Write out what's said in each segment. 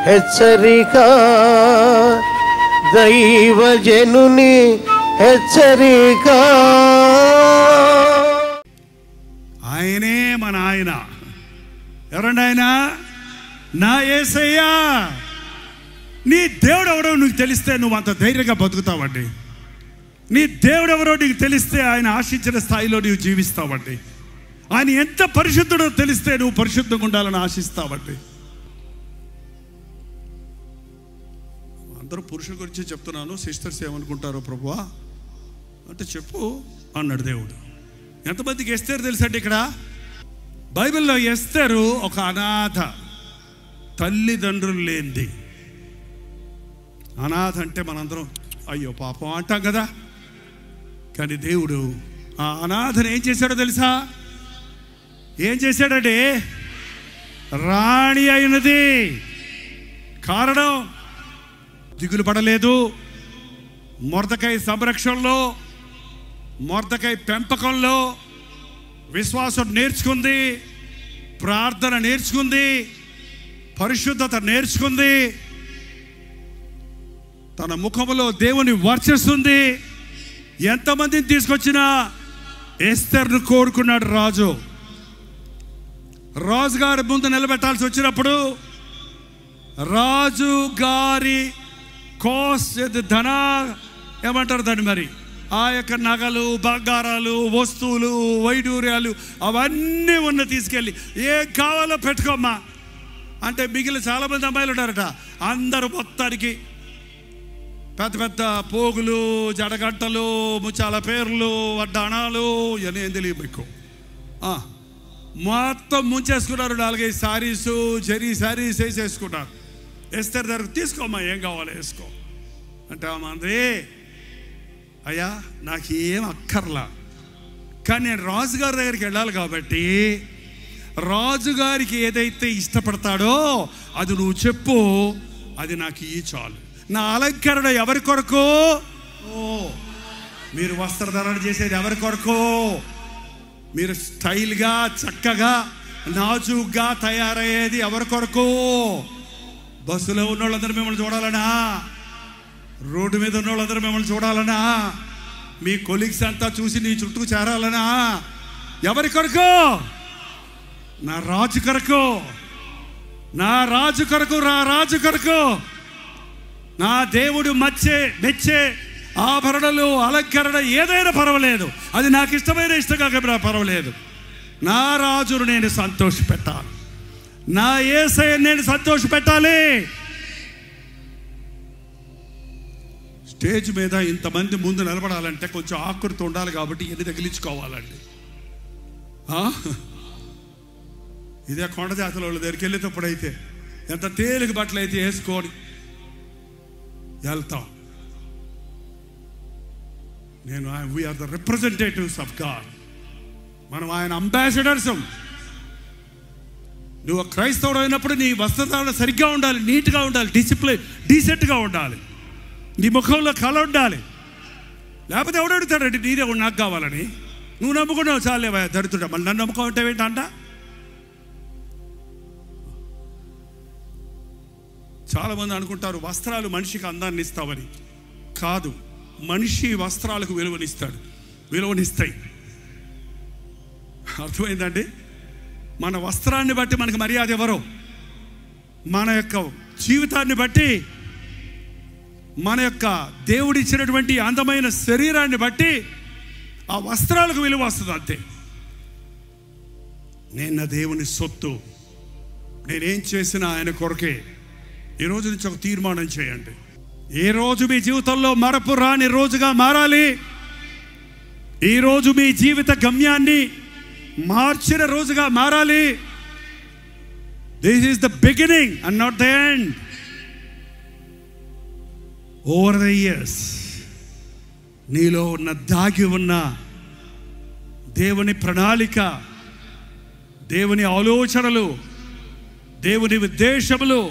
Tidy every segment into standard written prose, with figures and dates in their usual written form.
హెచ్చరిక, దైవజనుని హెచ్చరిక. ఆయనే మన ఆయన. ఎవరండి ఆయన? నా యేసయ్యా. నీ దేవుడు ఎవరో నీకు తెలిస్తే నువ్వు అంత ధైర్యంగా బతుకుతావండి. నీ దేవుడు ఎవరో నీకు తెలిస్తే ఆయన ఆశించిన స్థాయిలో నీవు జీవిస్తావండి. ఆయన ఎంత పరిశుద్ధుడో తెలిస్తే నువ్వు పరిశుద్ధంగా ఉండాలని ఆశిస్తావండి. అందరూ పురుషుల గురించి చెప్తున్నాను, సిస్టర్స్ ఏమనుకుంటారో ప్రభువా అంటే చెప్పు అన్నాడు దేవుడు. ఎంతమందికి ఎస్తేరు తెలుసండి? ఇక్కడ బైబిల్లో ఎస్తేరు ఒక అనాథ, తల్లిదండ్రులు లేనిది. అనాథ అంటే మనందరం అయ్యో పాపం అంటాం కదా. కానీ దేవుడు ఆ అనాథను ఏం చేశాడో తెలుసా? ఏం చేశాడంటే రాణి అయినది. కారణం దిగులు పడలేదు. మొర్దెకై సంరక్షణలో, మొర్దెకై పెంపకంలో విశ్వాసం నేర్చుకుంది, ప్రార్థన నేర్చుకుంది, పరిశుద్ధత నేర్చుకుంది, తన ముఖములో దేవుని వర్చిస్తుంది. ఎంతమందిని తీసుకొచ్చినా ఎస్తర్ను కోరుకున్నాడు రాజు. రాజుగారి ముందు నిలబెట్టాల్సి వచ్చినప్పుడు రాజు గారి ధన ఏమంటారు దాన్ని, మరి ఆ యొక్క నగలు, బంగారాలు, వస్తువులు, వైడూర్యాలు అవన్నీ ఉన్న తీసుకెళ్ళి ఏం కావాలో పెట్టుకోమ్మా అంటే మిగిలిన చాలామంది అమ్మాయిలు ఉన్నారట. అందరూ మొత్తానికి పెద్ద పెద్ద పోగులు, జడగంటలు, ముచ్చాల పేర్లు, వడ్డాణాలు ఇవన్నీ ఏం తెలియదు మీకు. మొత్తం ముంచేసుకున్నారు. 4-5 శారీసు, జరీ శారీస్ వేసేసుకున్నారు. ఎస్తర్ దగ్గర తీసుకోమ్మా ఏం కావాలో వేసుకో అంటే ఆమంది అయ్యా నాకేం అక్కర్లా, కానీ నేను రాజుగారి దగ్గరికి వెళ్ళాలి కాబట్టి రాజుగారికి ఏదైతే ఇష్టపడతాడో అది నువ్వు చెప్పు, అది నాకు ఈ చాలు. నా అలంకరణ ఎవరి కొరకు? మీరు వస్త్రధారణ చేసేది ఎవరి కొరకు? మీరు స్టైల్గా చక్కగా నాజుగ్గా తయారయ్యేది ఎవరి కొరకు? బస్సులో ఉన్న వాళ్ళందరూ మిమ్మల్ని చూడాలనా? రోడ్డు మీద ఉన్న వాళ్ళందరూ మిమ్మల్ని చూడాలనా? మీ కొలీగ్స్ అంతా చూసి నీ చుట్టూ చేరాలనా? ఎవరి కొరకు? నా రాజు కొరకు, నా రాజు కొరకు, నా రాజు కొరకు. నా దేవుడు మెచ్చే ఆభరణలు, అలంకరణ ఏదైనా పర్వాలేదు, అది నాకు ఇష్టమైన ఇష్టంగా పర్వాలేదు. నా రాజును నేను సంతోషపెట్టాలి, నా యేసయ్యను నేను సంతోషపెట్టాలి. స్టేజ్ మీద ఇంతమంది ముందు నిలబడాలంటే కొంచెం ఆకృతి ఉండాలి కాబట్టి ఎన్ని తగిలించుకోవాలండి. ఇదే కొండ జాతుల వాళ్ళ దగ్గరికి వెళ్ళేటప్పుడైతే ఎంత తేలిక బట్టలు అయితే వేసుకొని వెళ్తాం. We are the representatives of God. మనం ఆయన అంబాసిడర్స్. నువ్వు క్రైస్తవుడు అయినప్పుడు నీ వస్త్రధారణ సరిగ్గా ఉండాలి, నీట్గా ఉండాలి, డీసెంట్గా ఉండాలి, నీ ముఖంలో కళ ఉండాలి. లేకపోతే ఎవడు అడుగుతాడండి నీదే నాకు కావాలని? నువ్వు నమ్ముకున్నావు చాలే దరిద్రుడా, మళ్ళీ నన్ను నమ్ముకుంటే ఏంటంట? చాలామంది అనుకుంటారు వస్త్రాలు మనిషికి అందాన్ని ఇస్తావని. కాదు, మనిషి వస్త్రాలకు విలువనిస్తాయి. అర్థమైందండి? మన వస్త్రాన్ని బట్టి మనకు మర్యాద ఎవరో, మన యొక్క జీవితాన్ని బట్టి, మన యొక్క దేవుడిచ్చినటువంటి అందమైన శరీరాన్ని బట్టి ఆ వస్త్రాలకు విలువ వస్తుంది. అంతే. నేను నా దేవుని సొత్తు, నేనేం చేసినా ఆయన కొరకే. ఈరోజు నుంచి ఒక తీర్మానం చేయండి. ఏ రోజు మీ జీవితంలో మరపు రాని రోజుగా మారాలి. ఈరోజు మీ జీవిత గమ్యాన్ని మార్చిన రోజుగా మారాలి. This is the beginning and not the end. Over the years నీలో ఉన్న దాగి ఉన్న దేవుని ప్రణాళిక, దేవుని ఆలోచనలు, దేవుని ఉద్దేశములు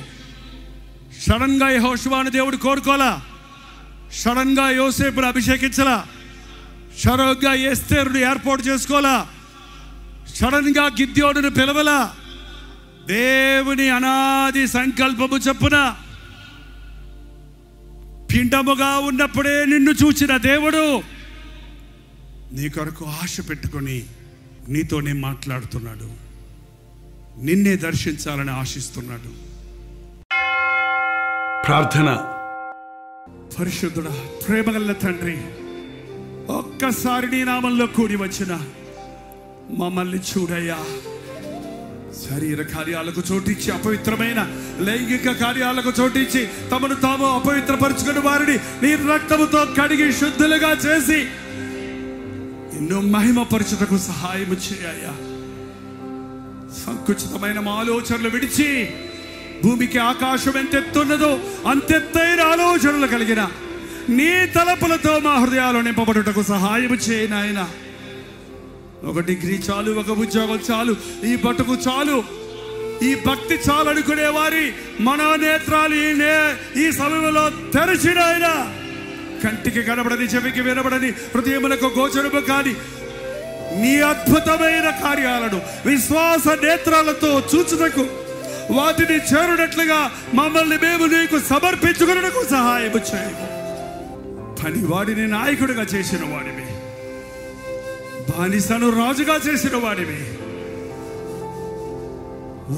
సడన్గా యెహోషువను దేవుడు కోరుకోలా, సడన్గా యోసేపును అభిషేకించలా, సడన్గా ఎస్తేరును ఏర్పాటు చేసుకోలా, సడన్గా గిద్యోనును పిలవలా. దేవుని అనాది సంకల్పము చొప్పున పిండముగా ఉన్నప్పుడే నిన్ను చూచిన దేవుడు నీ కొరకు ఆశ పెట్టుకొని నీతోనే మాట్లాడుతున్నాడు. నిన్నే దర్శించాలని ఆశిస్తున్నాడు. ప్రార్థన. పరిశుద్ధుడా, ప్రేమగల తండ్రి, ఒక్కసారి నీ నామంలో కూడి వచ్చిన మమ్మల్ని చూడయ్యా. శరీర కార్యాలకు చోటిచ్చి, అపవిత్రమైన లైంగిక కార్యాలకు చోటిచ్చి తమను తాము అపవిత్రపరుచుకుని వారిని నీ రక్తముతో కడిగి శుద్ధులుగా చేసి నిన్ను మహిమపరచుటకు సహాయం చేయ్యా. సంకుచితమైన మా ఆలోచనలు విడిచి భూమికి ఆకాశం ఎంతెత్తున్నదో అంతెత్తైన ఆలోచనలు కలిగిన నీ తలపులతో మా హృదయాలు నింపబడుటకు సహాయం చేయి నాయన. 1 డిగ్రీ చాలు, 1 ఉద్యోగం చాలు, ఈ బతుకు చాలు, ఈ భక్తి చాలు అనుకునే వారి మనోనేత్రాలు ఈ సమయంలో తెరచిన ఆయన, కంటికి కనబడని, చెవికి వినబడని, హృదయములకు గోచరము కాని నీ అద్భుతమైన కార్యాలను విశ్వాస నేత్రాలతో చూచుటకు, వాటిని చేరునట్లుగా మమ్మల్ని మేము నీకు సమర్పించుకున్నకు సహాయం చేయి. పనివాడిని నాయకుడిగా చేసిన వాడివి, బానిసను రాజుగా చేసిన వాడివి.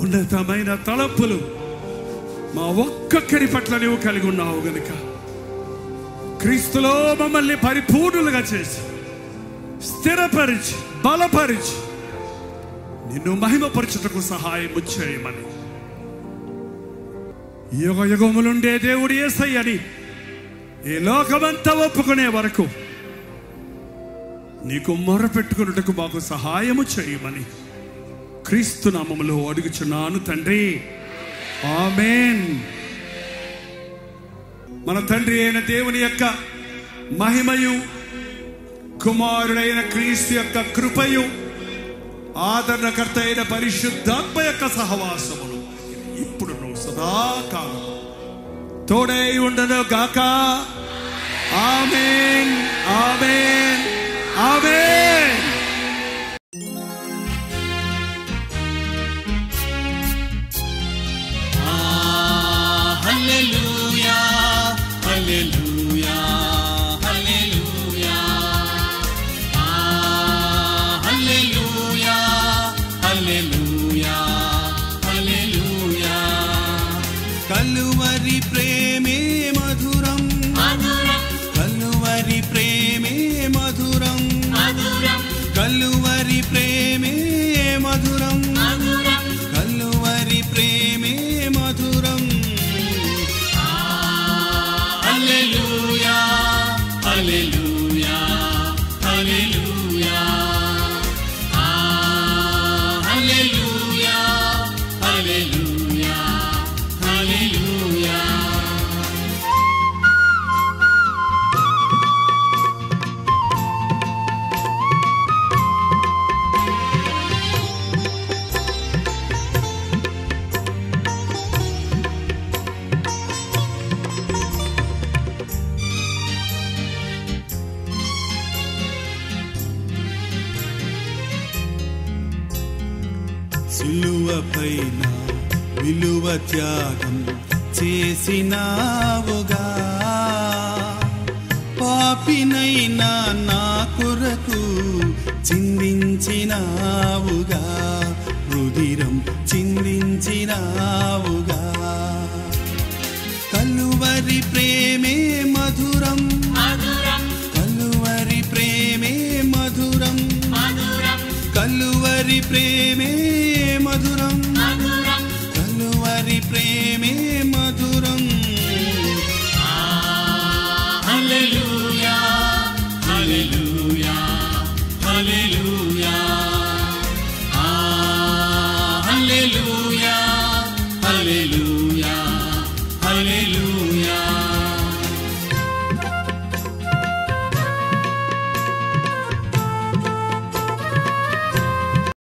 ఉన్నతమైన తలంపులు మా ఒక్కొక్కరి పట్ల నీవు కలిగి ఉన్నావు గనుక క్రీస్తులో మమ్మల్ని పరిపూర్ణులుగా చేసి స్థిరపరిచి బలపరిచి నిన్ను మహిమపరచుటకు సహాయం చేయమని, యుగ యుగములుండే దేవుడు యేసయ్యని ఈ లోకమంతా ఒప్పుకునే వరకు నీకు మొరపెట్టుకున్నట్టుకు మాకు సహాయము చేయమని క్రీస్తు నామములో అడుగుచున్నాను తండ్రి, ఆమేన్. మన తండ్రి అయిన దేవుని యొక్క మహిమయు, కుమారుడైన క్రీస్తు యొక్క కృపయు, ఆదరణకర్త అయిన పరిశుద్ధాత్మ యొక్క సహవాసములు ఇప్పుడును సదాకాలం తోడై ఉండను గాక. ఆమేన్, ఆమేన్, ఆమేన్. హల్లెలూయా, హల్లెలూయా, హల్లెలూయా, హల్లెలూయా, హల్లెలూయా, హల్లెలూయా. కలువరి ప్రేమే మధురం, కలువరి ప్రేమే మధురం, కలువరి ప్రేమే మధురం, కలువరి ప్రేమే మధురం. హల్లెలూయా, హల్లెలూయా, హల్లెలూయా, హల్లెలూయా, హల్లెలూయా, హల్లెలూయా. సిలువపైన విలువ త్యాగం చేసినావుగా, పాపినైనా నా కొరకు చిందించినావుగా, రుధిరం చిందించినావుగా. కలువరి ప్రేమే మధురం, కలువరి ప్రేమే మధురం, కలువరి ప్రేమే